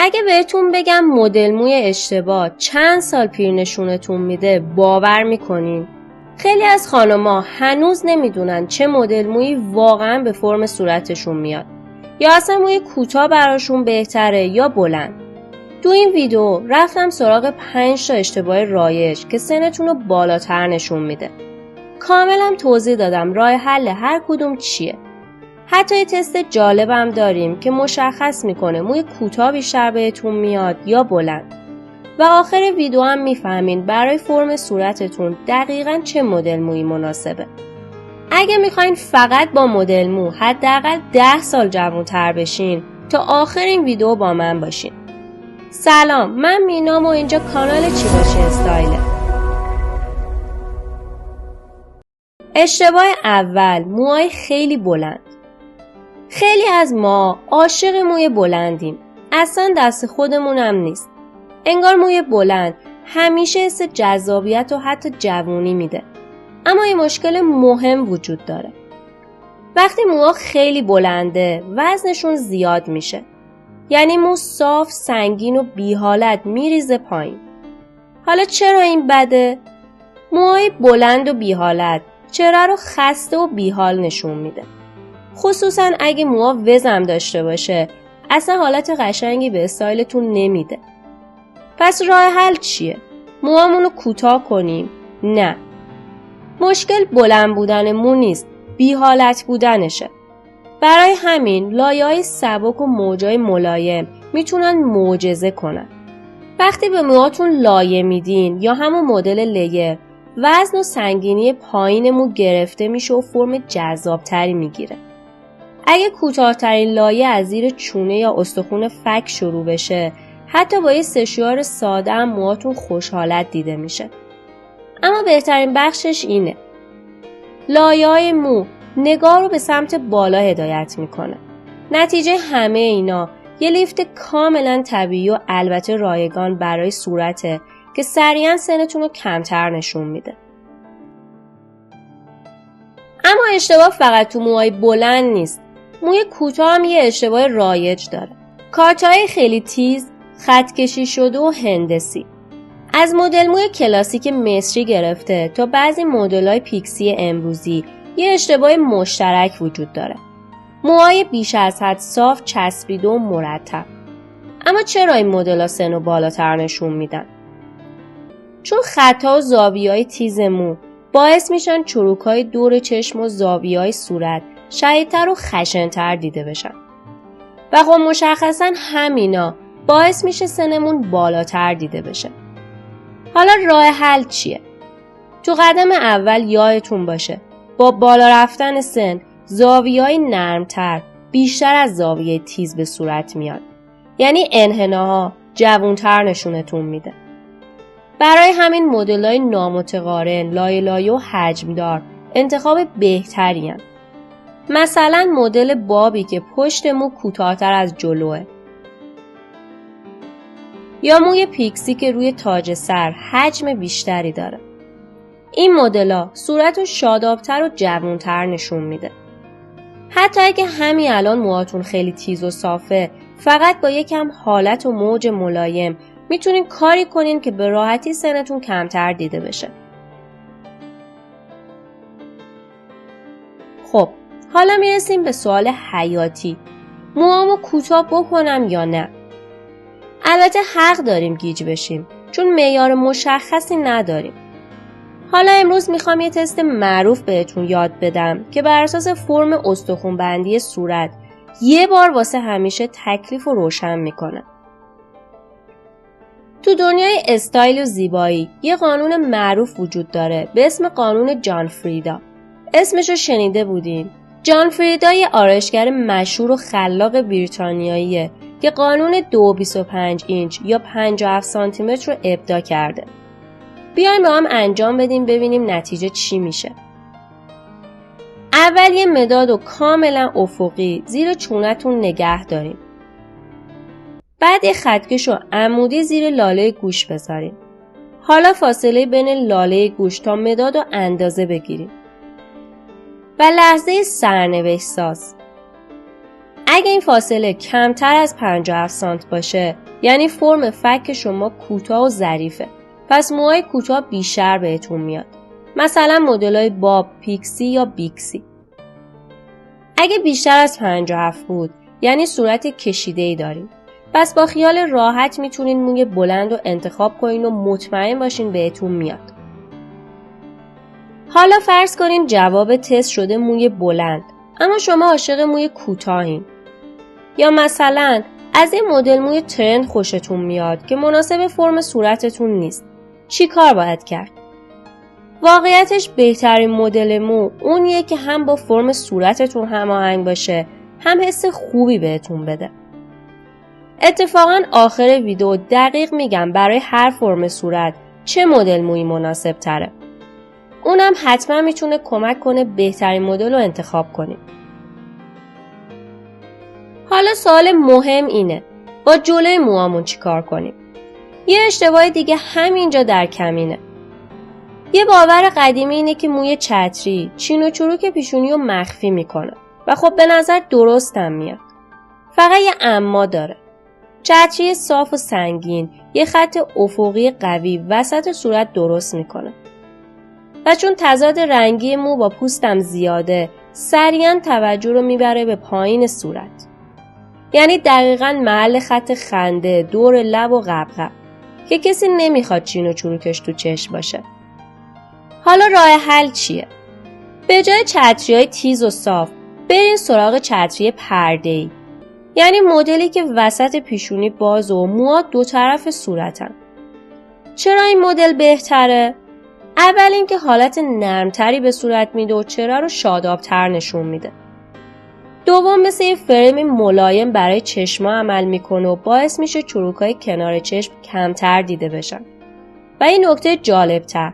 اگه بهتون بگم مدل موی اشتباه چند سال پیر نشونتون میده باور میکنین؟ خیلی از خانما هنوز نمیدونن چه مدل مویی واقعا به فرم صورتشون میاد، یا اصلا موی کوتاه براشون بهتره یا بلند. تو این ویدیو رفتم سراغ 5 تا اشتباه رایج که سنتون رو بالاتر نشون میده. کاملا توضیح دادم راه حل هر کدوم چیه. حتی یه تست جالبم داریم که مشخص میکنه موی کوتاه بیشتر بهتون میاد یا بلند. و آخر ویدیو هم میفهمین برای فرم صورتتون دقیقاً چه مدل مویی مناسبه. اگه میخواین فقط با مدل مو حداقل 10 سال جوان‌تر بشین، تا آخر این ویدیو با من باشین. سلام، من مینام و اینجا کانال چی باشه استایله. اشتباه اول، موهای خیلی بلند. خیلی از ما عاشق موی بلندیم. اصلا دست خودمونم نیست. انگار موی بلند همیشه حس جذابیت و حتی جوونی میده. اما یه مشکل مهم وجود داره. وقتی موها خیلی بلنده وزنشون زیاد میشه. یعنی مو صاف، سنگین و بی حالت میریزه پایین. حالا چرا این بده؟ موهای بلند و بی حالت چهره رو خسته و بی حال نشون میده. خصوصا اگه موها وزم داشته باشه اصلا حالت قشنگی به استایلتون نمیده. پس راه حل چیه؟ موهامونو کوتاه کنیم؟ نه. مشکل بلند بودن مو نیست، بی حالت بودنشه. برای همین لایه‌های سبک و موجای ملایم میتونن معجزه کنن. وقتی به موهاتون لایه میدین یا همون مدل لیر، وزن و سنگینی پایین مو گرفته میشه و فرم جذابتری میگیره. اگه کوتاه‌ترین لایه از زیر چونه یا استخون فک شروع بشه، حتی با یه سشوار ساده هم موهاتون خوشحالت دیده میشه. اما بهترین بخشش اینه. لایه‌های مو نگاه رو به سمت بالا هدایت میکنه. نتیجه همه اینا یه لیفت کاملا طبیعی و البته رایگان برای صورته که سریعا سنتون رو کمتر نشون میده. اما اشتباه فقط تو موهای بلند نیست. موی کوتاه هم یه اشتباه رایج داره. کارتای خیلی تیز، خط کشی شده و هندسی. از مدل موی کلاسیک مصری گرفته تا بعضی مدل‌های پیکسی امروزی یه اشتباه مشترک وجود داره. موهای بیش از حد صاف، چسبیده و مرتب. اما چرا این مدل‌ها سنو بالاتر نشون میدن؟ چون خطا و زاویه‌های تیز مو باعث میشن چروک‌های دور چشم و زاویه‌های صورت شدیدتر و خشن‌تر دیده بشن. و خب مشخصاً همینا باعث میشه سنمون بالاتر دیده بشه. حالا راه حل چیه؟ تو قدم اول یادتون باشه با بالا رفتن سن زاویه‌های نرمتر بیشتر از زاویه تیز به صورت میاد. یعنی انحناها جوانتر نشونتون میده. برای همین مدل‌های نامتقارن، لایه و حجمدار انتخاب بهتری هستند. مثلا مدل بابی که پشت مو کوتاه‌تر از جلوه. یا موی پیکسی که روی تاج سر حجم بیشتری داره. این مدل‌ها صورت رو شادابتر و جوانتر نشون میده. حتی اگه همین الان موهاتون خیلی تیز و صافه، فقط با یکم حالت و موج ملایم میتونین کاری کنین که به راحتی سنتون کمتر دیده بشه. خب، حالا میرسیم به سوال حیاتی. موهامو کوتاه بکنم یا نه؟ البته حق داریم گیج بشیم چون معیار مشخصی نداریم. حالا امروز میخوام یه تست معروف بهتون یاد بدم که بر اساس فرم استخوان‌بندی صورت یه بار واسه همیشه تکلیف رو روشن میکنه. تو دنیای استایل و زیبایی یه قانون معروف وجود داره به اسم قانون جان فریدا. اسمشو شنیده بودین؟ جان فریدا یه آرایشگر مشهور و خلاق بریتانیاییه که قانون 2.25 اینچ یا 57 سانتی متر رو ابداع کرده. بیایم با هم انجام بدیم ببینیم نتیجه چی میشه. اول یه مداد کاملا افقی زیر چونتون نگه داریم. بعد یه خطکش و عمودی زیر لاله گوش بذاریم. حالا فاصله بین لاله گوش تا مداد رو اندازه بگیریم. و لحظه سرنوشت ساز. اگه این فاصله کمتر از 57 سانت باشه یعنی فرم فک شما کوتاه و ظریفه. پس موهای کوتاه بیشتر بهتون میاد. مثلا مدل‌های باب، پیکسی یا بیکسی. اگه بیشتر از 57 بود یعنی صورت کشیده‌ای داریم. پس با خیال راحت میتونین موی بلند رو انتخاب کنین و مطمئن باشین بهتون میاد. حالا فرض کنین جواب تست شده موی بلند اما شما عاشق موی کوتاهین. یا مثلا از این مدل موی ترند خوشتون میاد که مناسب فرم صورتتون نیست. چی کار باید کرد؟ واقعیتش بهترین مدل مو اونیه که هم با فرم صورتتون هماهنگ باشه هم حس خوبی بهتون بده. اتفاقا آخر ویدیو دقیق میگم برای هر فرم صورت چه مدل مویی مناسب تره. اونم حتما میتونه کمک کنه بهترین مدل رو انتخاب کنیم. حالا سوال مهم اینه با جلوی موهامون چی کار کنیم؟ یه اشتباه دیگه همینجا در کمینه. یه باور قدیمی اینه که موی چتری چین و چروک پیشونی رو مخفی میکنه و خب به نظر درستم میاد. فقط یه اما داره. چتری صاف و سنگین یه خط افقی قوی وسط صورت درست میکنه. و چون تضاد رنگی مو با پوستم زیاده سریعا توجه رو میبره به پایین صورت. یعنی دقیقاً محل خط خنده دور لب و قبقب که کسی نمیخواد چین و چروکش تو چشم باشه. حالا راه حل چیه؟ به جای چتری‌های تیز و صاف برین سراغ چتری پرده‌ای. یعنی مدلی که وسط پیشونی باز و موها دو طرف صورتن. چرا این مدل بهتره؟ اول اینکه حالت نرمتری به صورت میده و چهره رو شادابتر نشون میده. دوم مثل یه فریم ملایم برای چشما عمل میکنه و باعث میشه چروکای کنار چشم کمتر دیده بشن. و این نکته جالبتر،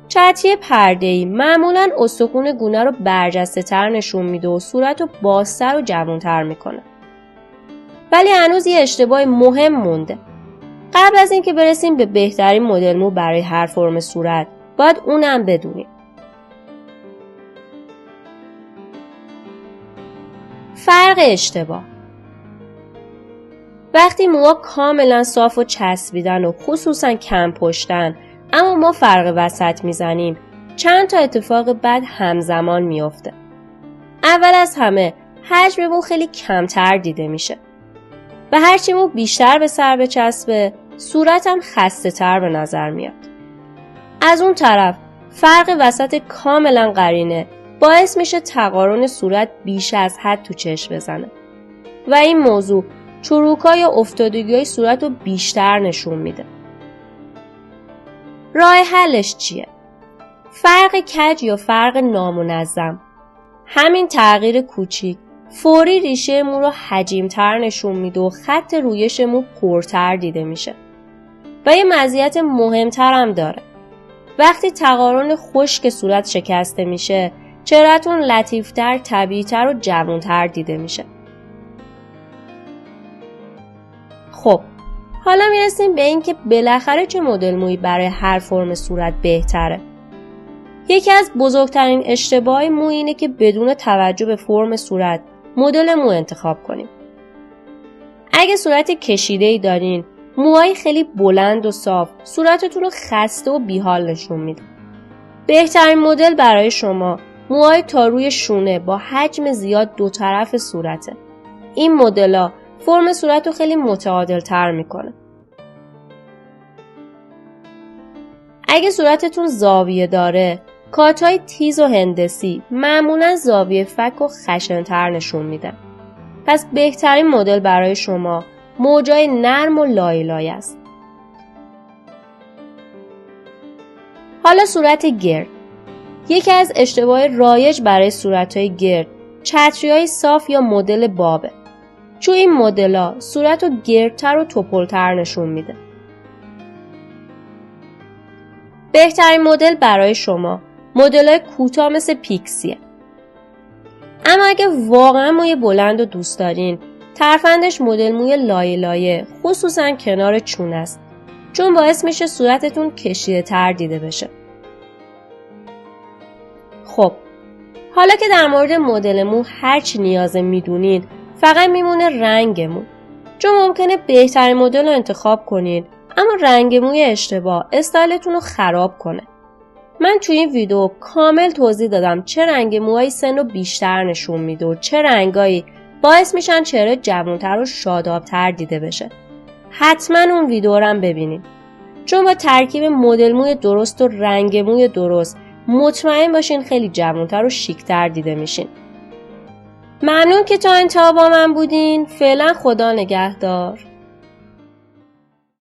چتری پرده‌ای معمولاً استخوان گونه رو برجسته تر نشون میده و صورت رو بازتر و جوانتر میکنه. ولی هنوز یه اشتباه مهم مونده. قبل از اینکه برسیم به بهترین مدل مو برای هر فرم صورت باید اونم بدونیم. فرق اشتباه. وقتی موها کاملا صاف و چسبیدن و خصوصا کم پشتن اما ما فرق وسط میزنیم چند تا اتفاق بد همزمان میافته. اول از همه حجم مو خیلی کمتر دیده میشه و هرچی مو بیشتر به سر بچسبه صورت هم خسته تر به نظر میاد. از اون طرف فرق وسط کاملا قرینه باعث میشه تقارن صورت بیش از حد تو چشم بزنه و این موضوع چروکای یا افتادگی‌های صورت رو بیشتر نشون میده. راه حلش چیه؟ فرق کج یا فرق نامنظم. همین تغییر کوچیک فوری ریشه مو رو حجیم‌تر نشون میده و خط رویش مو پرتر دیده میشه. و یه مزیت مهمتر هم داره. وقتی تقارن خشک صورت شکسته میشه چهره‌تون لطیفتر، طبیعی‌تر و جوان‌تر دیده میشه. خب حالا میرسیم به این که بالاخره چه مدل مویی برای هر فرم صورت بهتره. یکی از بزرگترین اشتباهات مو اینه که بدون توجه به فرم صورت مدل مو انتخاب کنیم. اگه صورت کشیده‌ای دارین، موهای خیلی بلند و صاف صورتتون رو خسته و بیحال نشون میده. بهترین مدل برای شما موهای تا روی شونه با حجم زیاد دو طرف صورته. این مدل‌ها فرم صورت رو خیلی متعادل تر میکنه. اگه صورتتون زاویه داره، کات‌های تیز و هندسی معمولاً زاویه فک رو خشن‌تر نشون میدن. پس بهترین مدل برای شما موجای نرم و لایه است. حالا صورت گرد. یکی از اشتباه رایج برای صورت‌های گرد چتری‌های صاف یا مدل بابه. چون این مدل‌ها صورت رو گردتر و توپلتر نشون میده. بهترین مدل برای شما مدل‌های کوتاه مثل پیکسیه. اما اگه واقعا موی بلند رو دوست دارین، ترفندش مدل موی لایه لایه خصوصا کنار چون است. چون باعث میشه صورتتون کشیده تر دیده بشه. خب حالا که در مورد مدل مو هرچی نیازه میدونین، فقط میمونه رنگمون. چون ممکنه بهترین مدل رو انتخاب کنید اما رنگ موی اشتباه استایلتون رو خراب کنه. من توی این ویدیو کامل توضیح دادم چه رنگ موهای سن رو بیشتر نشون میده و چه رنگایی باعث میشن چهره جوان‌تر و شاداب‌تر دیده بشه. حتما اون ویدیو رو هم ببینید. چون با ترکیب مدل موی درست و رنگ موی درست مطمئن باشین خیلی جوان‌تر و شیک‌تر دیده میشین. ممنون که تا انتها با من بودین. فعلا خدا نگهدار.